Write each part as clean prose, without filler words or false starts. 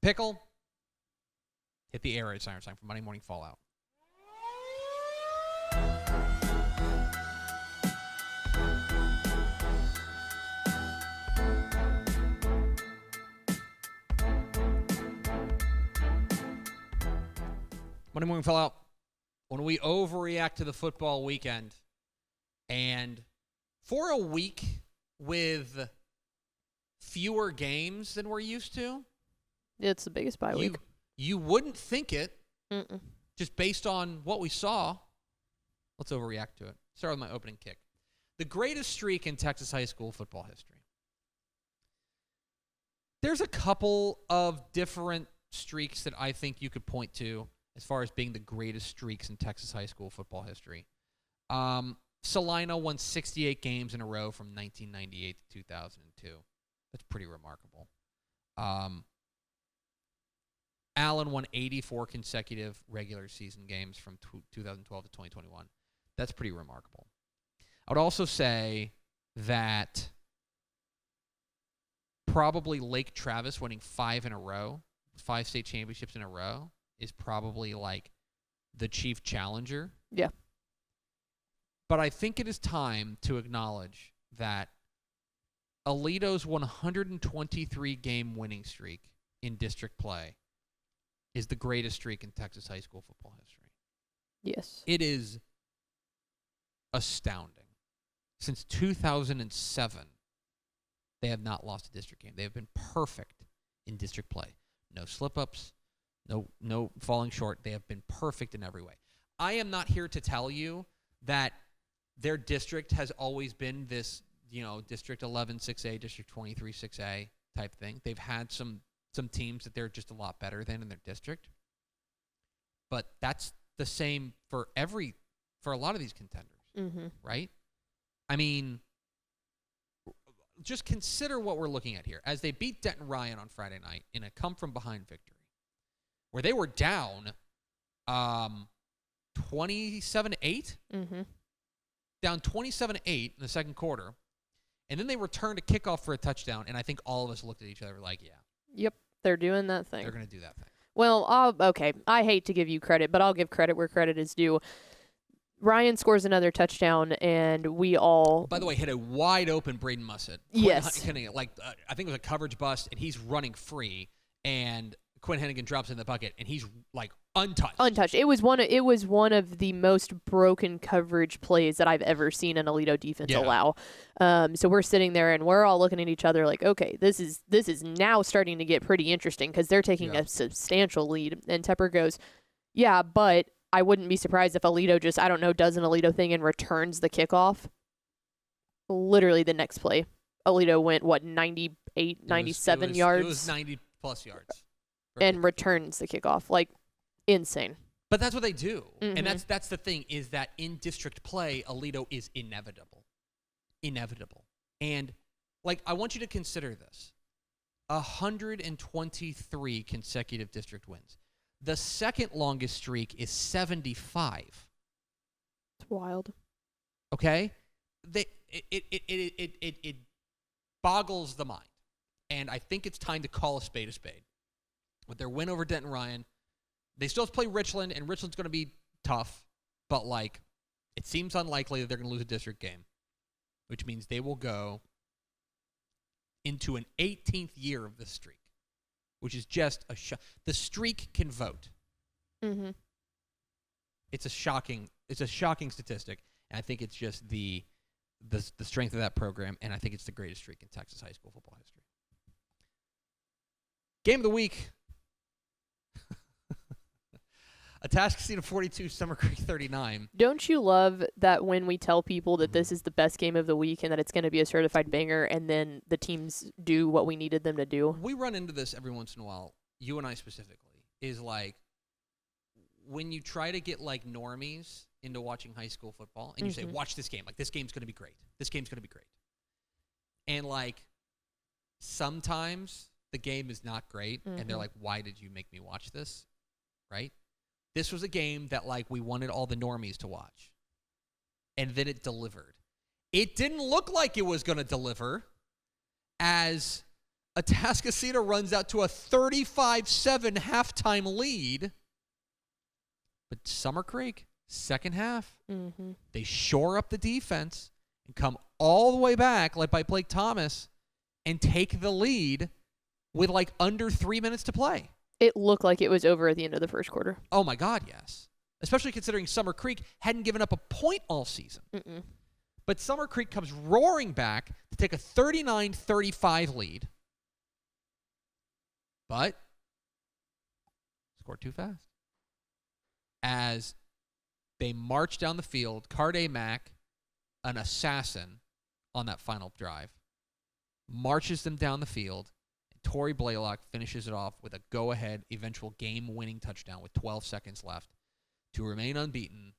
Pickle, hit the air raid siren sign for Monday Morning Fallout. Monday Morning Fallout. When we overreact to the football weekend, and for a week with fewer games than we're used to, it's the biggest bye week. You wouldn't think it, Mm-mm. just based on what we saw. Let's overreact to it. Start with my opening kick. The greatest streak in Texas high school football history. There's a couple of different streaks that I think you could point to as far as being the greatest streaks in Texas high school football history. Salina won 68 games in a row from 1998 to 2002. That's pretty remarkable. Allen won 84 consecutive regular season games from 2012 to 2021. That's pretty remarkable. I would also say that probably Lake Travis winning 5 state championships in a row, is probably like the chief challenger. Yeah. But I think it is time to acknowledge that Alito's 123-game winning streak in district play is the greatest streak in Texas high school football history. Yes. It is astounding. Since 2007, they have not lost a district game. They have been perfect in district play. No slip-ups, no falling short. They have been perfect in every way. I am not here to tell you that their district has always been this, District 11 6A, District 23 6A type thing. They've had some teams that they're just a lot better than in their district. But that's the same for a lot of these contenders, right? I mean, just consider what we're looking at here. As they beat Denton Ryan on Friday night in a come-from-behind victory, where they were down 27-8, down 27-8 in the second quarter, and then they returned a kickoff for a touchdown, and I think all of us looked at each other like, yeah. Yep, they're doing that thing. They're going to do that thing. Well, okay, I hate to give you credit, but I'll give credit where credit is due. Ryan scores another touchdown, and we all... By the way, hit a wide-open Braden Mussett. Yes. I think it was a coverage bust, and he's running free, and Quinn Hennigan drops in the bucket, and he's, untouched. It was one of the most broken coverage plays that I've ever seen an Alito defense allow. So we're sitting there, and we're all looking at each other like, okay, this is now starting to get pretty interesting because they're taking a substantial lead. And Tepper goes, yeah, but I wouldn't be surprised if Alito just, does an Alito thing and returns the kickoff. Literally the next play, Alito went, 97 yards? It was 90-plus yards. And returns the kickoff. Insane. But that's what they do. And that's the thing, is that in district play, Alito is inevitable. And, I want you to consider this. 123 consecutive district wins. The second longest streak is 75. It's wild. Okay? It boggles the mind. And I think it's time to call a spade a spade. With their win over Denton Ryan, they still have to play Richland, and Richland's going to be tough, but it seems unlikely that they're going to lose a district game, which means they will go into an 18th year of this streak, which is just the streak can vote. It's a shocking statistic, and I think it's just the strength of that program, and I think it's the greatest streak in Texas high school football history. Game of the week. Atascocita 42, Summer Creek 39. Don't you love that when we tell people that this is the best game of the week and that it's going to be a certified banger, and then the teams do what we needed them to do? We run into this every once in a while, you and I specifically, is when you try to get normies into watching high school football, and you say, watch this game. This game's going to be great. This game's going to be great. And sometimes the game is not great, and they're like, why did you make me watch this? Right? This was a game that we wanted all the normies to watch. And then it delivered. It didn't look like it was going to deliver as Atascocita runs out to a 35-7 halftime lead. But Summer Creek, second half, they shore up the defense and come all the way back, led by Blake Thomas, and take the lead with like under 3 minutes to play. It looked like it was over at the end of the first quarter. Oh, my God, yes. Especially considering Summer Creek hadn't given up a point all season. But Summer Creek comes roaring back to take a 39-35 lead. But scored too fast. As they march down the field, Carde Mack, an assassin on that final drive, marches them down the field. And Torrey Blaylock finishes it off with a go-ahead eventual game-winning touchdown with 12 seconds left to remain unbeaten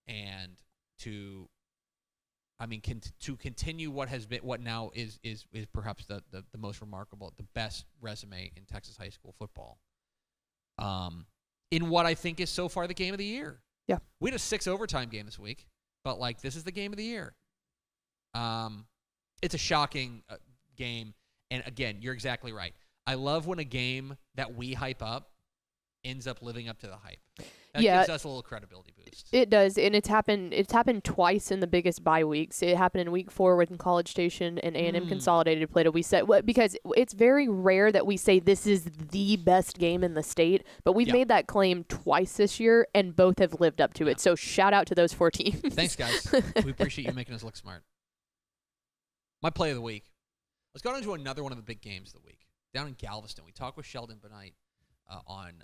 and to continue what has been, what now is perhaps the most remarkable, the best resume in Texas high school football. In what I think is so far the game of the year. Yeah. We had a 6 overtime game this week, but like this is the game of the year. It's a shocking game, and again, you're exactly right. I love when a game that we hype up ends up living up to the hype. That gives us a little credibility boost. It does, and it's happened twice in the biggest bye weeks. It happened in week 4 when College Station and A&M Consolidated played. We said because it's very rare that we say this is the best game in the state, but we've made that claim twice this year, and both have lived up to it. So shout out to those 4 teams. Thanks, guys. We appreciate you making us look smart. My play of the week. Let's go on to another one of the big games of the week. Down in Galveston, we talked with Sheldon Benight on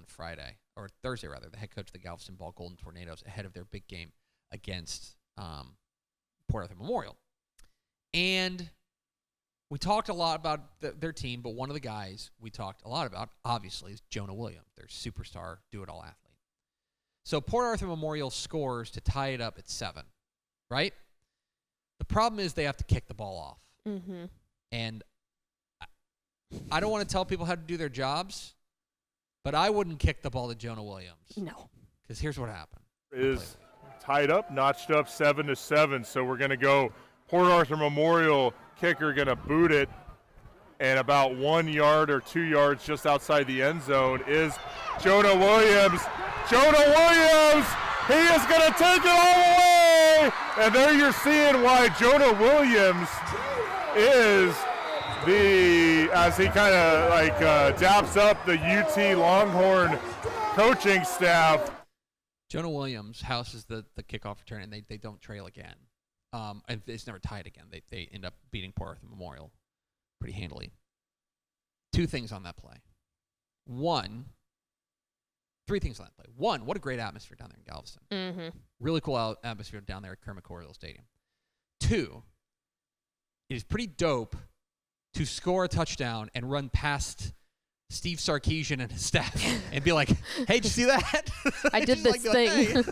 Friday, or Thursday rather, the head coach of the Galveston Ball Golden Tornadoes, ahead of their big game against Port Arthur Memorial. And we talked a lot about their team, but one of the guys we talked a lot about, obviously, is Jonah Williams, their superstar do-it-all athlete. So Port Arthur Memorial scores to tie it up at 7, right? The problem is they have to kick the ball off. And I don't want to tell people how to do their jobs, but I wouldn't kick the ball to Jonah Williams. No. Because here's what happened. Is tied up, notched up 7-7. So we're going to go Port Arthur Memorial kicker going to boot it. And about 1 yard or 2 yards just outside the end zone is Jonah Williams. Jonah Williams! He is going to take it all the way! And there you're seeing why Jonah Williams is as he kind of like daps up the UT Longhorn coaching staff. Jonah Williams houses the kickoff return, and they don't trail again. And it's never tied again. They end up beating Port Arthur Memorial pretty handily. 2 things on that play. 3 things on that play. 1, what a great atmosphere down there in Galveston. Really cool atmosphere down there at Kermit Coriel Stadium. 2, it is pretty dope to score a touchdown and run past Steve Sarkisian and his staff and be like, hey, did you see that? I did this thing. Hey,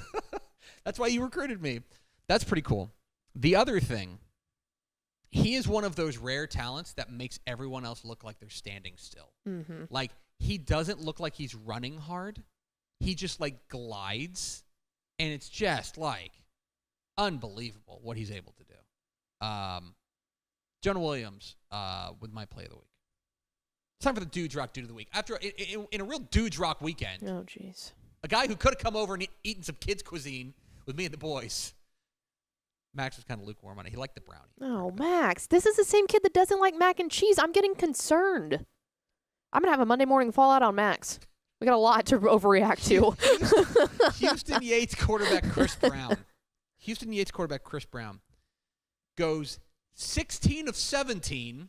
that's why you recruited me. That's pretty cool. The other thing, he is one of those rare talents that makes everyone else look like they're standing still. Like, he doesn't look like he's running hard. He just, like, glides, and it's just, like, unbelievable what he's able to do. Jonah Williams with my play of the week. It's time for the Dudes Rock Dude of the Week. After in a real Dudes Rock weekend, Oh, jeez. a guy who could have come over and eaten some kids' cuisine with me and the boys, Max was kind of lukewarm on it. He liked the brownie. Oh, Max. This is the same kid that doesn't like mac and cheese. I'm getting concerned. I'm going to have a Monday morning fallout on Max. We got a lot to overreact to. Houston Yates quarterback Chris Brown goes 16 of 17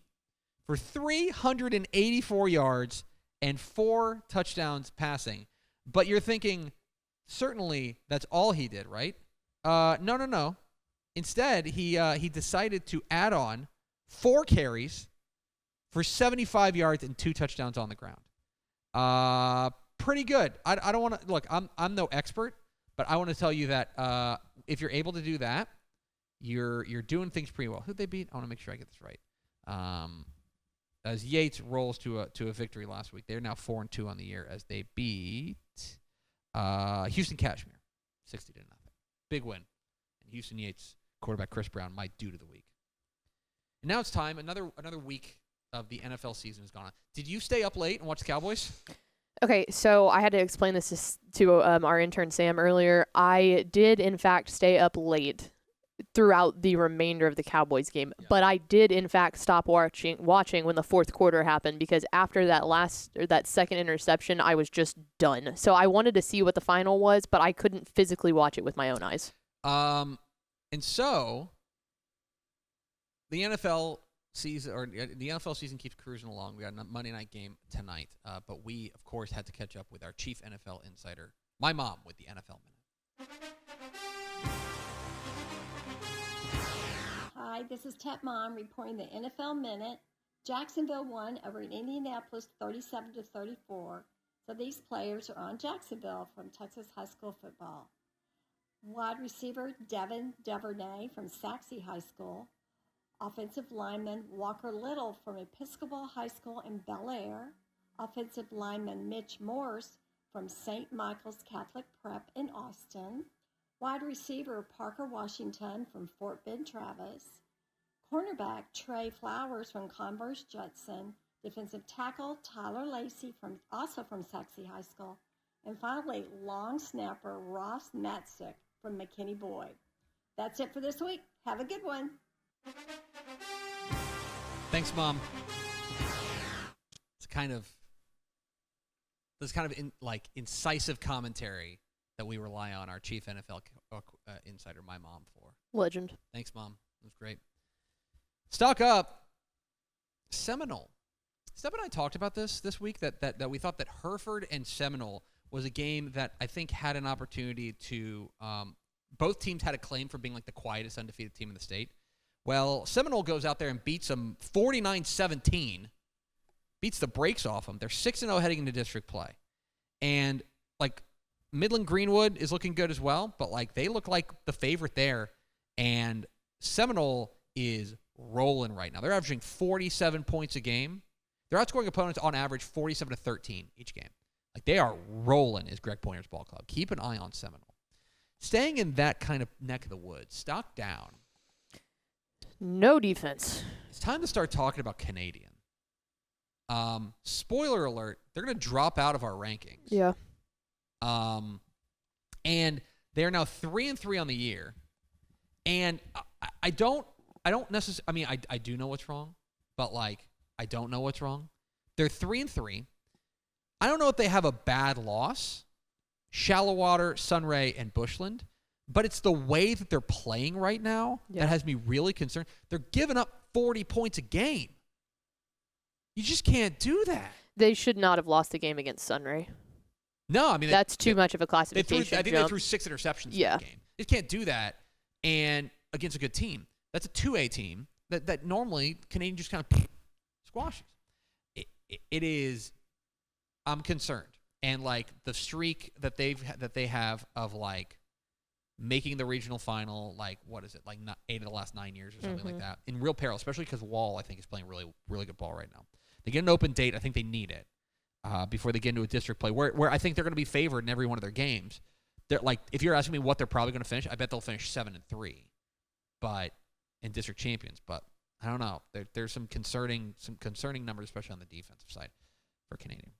for 384 yards and 4 touchdowns passing. But you're thinking, certainly that's all he did, right? No. Instead, he decided to add on 4 carries for 75 yards and 2 touchdowns on the ground. Pretty good. I don't want to look. I'm no expert, but I want to tell you that if you're able to do that, you're doing things pretty well. Who'd they beat? I want to make sure I get this right. As Yates rolls to a victory last week, they're now 4-2 on the year as they beat Houston Cashmere 60-0. Big win. And Houston Yates quarterback Chris Brown, my dude of the week. And now it's time, another week of the NFL season has gone on. Did you stay up late and watch the Cowboys? Okay, so I had to explain this to our intern Sam earlier. I did, in fact, stay up late throughout the remainder of the Cowboys game, but I did, in fact, stop watching when the fourth quarter happened, because after that second interception, I was just done. So I wanted to see what the final was, but I couldn't physically watch it with my own eyes. And so the NFL season keeps cruising along. We got a Monday night game tonight, but we, of course, had to catch up with our chief NFL insider, my mom, with the NFL Minute. Hi, this is Tep Mom reporting the NFL Minute. Jacksonville won over in Indianapolis 37-34. So these players are on Jacksonville from Texas high school football. Wide receiver Devin Duvernay from Saxe High School. Offensive lineman Walker Little from Episcopal High School in Bel Air. Offensive lineman Mitch Morse from St. Michael's Catholic Prep in Austin. Wide receiver Parker Washington from Fort Bend Travis. Cornerback Trey Flowers from Converse Judson. Defensive tackle Tyler Lacey also from Saxe High School. And finally, long snapper Ross Matzik from McKinney Boyd. That's it for this week. Have a good one. Thanks, Mom. This kind of incisive commentary that we rely on our chief NFL insider, my mom, for. Legend. Thanks, Mom. It was great. Stock up. Seminole. Steph and I talked about this week, that we thought that Hereford and Seminole was a game that I think had an opportunity to both teams had a claim for being like the quietest undefeated team in the state. Well, Seminole goes out there and beats them 49-17, beats the brakes off them. They're 6-0 heading into district play. And, like, Midland Greenwood is looking good as well, but, like, they look like the favorite there. And Seminole is rolling right now. They're averaging 47 points a game. They're outscoring opponents on average 47-13 each game. Like, they are rolling, is Greg Pointer's ball club. Keep an eye on Seminole. Staying in that kind of neck of the woods, stock down. No defense. It's time to start talking about Canadian. Spoiler alert, they're going to drop out of our rankings. Yeah. And they're now 3-3 on the year. And I don't necessarily, I mean, I do know what's wrong, but, like, I don't know what's wrong. They're 3-3. I don't know if they have a bad loss, Shallowater, Sunray, and Bushland, but it's the way that they're playing right now that has me really concerned. They're giving up 40 points a game. You just can't do that. They should not have lost the game against Sunray. No, I mean, that's too much of a classification. I think they threw 6 interceptions in the game. They can't do that, and against a good team. That's a 2A team that normally Canadian just kind of squashes. It is. I'm concerned, and like the streak that they have of like making the regional final, like what is it, like 8 of the last 9 years or something like that, in real peril, especially because Wall I think is playing really really good ball right now. They get an open date. I think they need it before they get into a district play where I think they're going to be favored in every one of their games. They're like, if you're asking me what they're probably going to finish, I bet they'll finish 7-3, but in district champions. But I don't know. There's some concerning numbers, especially on the defensive side for Canadian.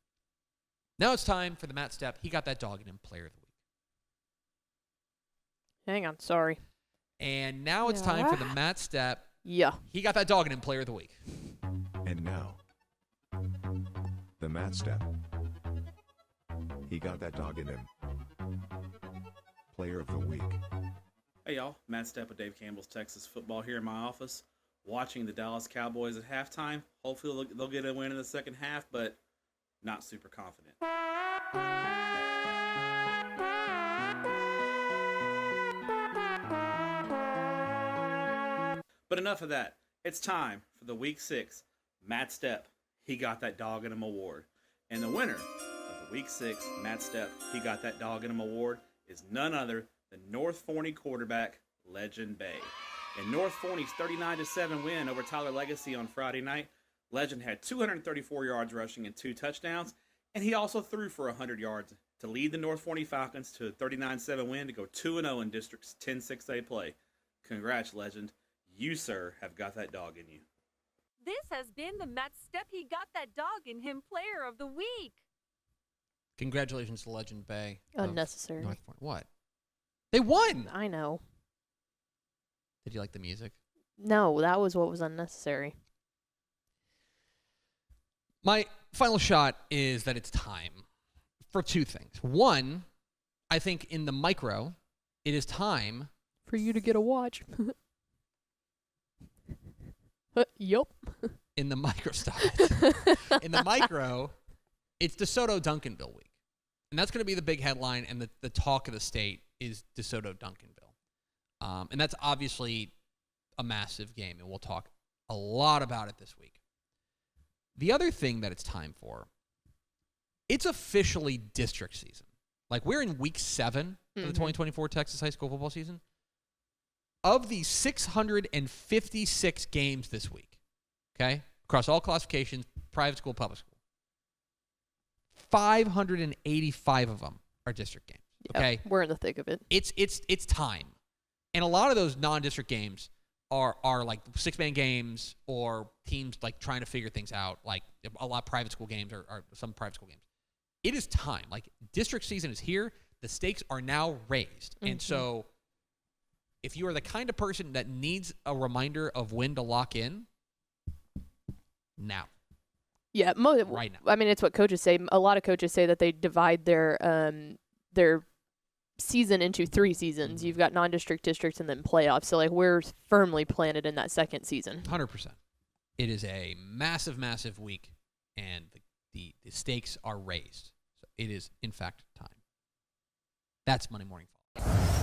Now it's time for the Matt Stepp. He got that dog in him player of the week. Hang on, sorry. And now it's time for the Matt Stepp. Yeah. He got that dog in him player of the week. And now, the Matt Stepp. He got that dog in him. Player of the week. Hey y'all, Matt Stepp with Dave Campbell's Texas Football here in my office, watching the Dallas Cowboys at halftime. Hopefully they'll get a win in the second half, but not super confident. But enough of that. It's time for the Week 6 Matt Stepp. He got that dog in him award. And the winner of the Week 6 Matt Stepp. He got that dog in him award is none other than North Forney quarterback Legend Bay. In North Forney's 39-7 win over Tyler Legacy on Friday night, Legend had 234 yards rushing and 2 touchdowns, and he also threw for 100 yards to lead the North Forney Falcons to a 39-7 win to go 2-0 in District's 10-6A play. Congrats, Legend. You, sir, have got that dog in you. This has been the Matt Step He Got That Dog in Him Player of the Week. Congratulations to Legend Bay. of Unnecessary. North Point. What? They won. I know. Did you like the music? No, that was what was unnecessary. My final shot is that it's time for two things. One, I think in the micro, it is time For you to get a watch. Yup. in the micro stop. In the micro, it's DeSoto Duncanville week. And that's going to be the big headline, and the talk of the state is DeSoto Duncanville. And that's obviously a massive game, and we'll talk a lot about it this week. The other thing that it's time for, it's officially district season. Like, we're in week 7 of the 2024 Texas high school football season. Of the 656 games this week, okay, across all classifications, private school, public school, 585 of them are district games. Okay, Yep, we're in the thick of it. It's time, and a lot of those non-district games are like 6-man games or teams like trying to figure things out. Like a lot of private school games or some private school games. It is time. Like, district season is here. The stakes are now raised, and so if you are the kind of person that needs a reminder of when to lock in, now. Yeah, Right now. I mean, it's what coaches say. A lot of coaches say that they divide their season into 3 seasons. You've got non-district, districts, and then playoffs. So, like, we're firmly planted in that second season. 100%. It is a massive, massive week, and the stakes are raised. So it is, in fact, time. That's Monday Morning Fall.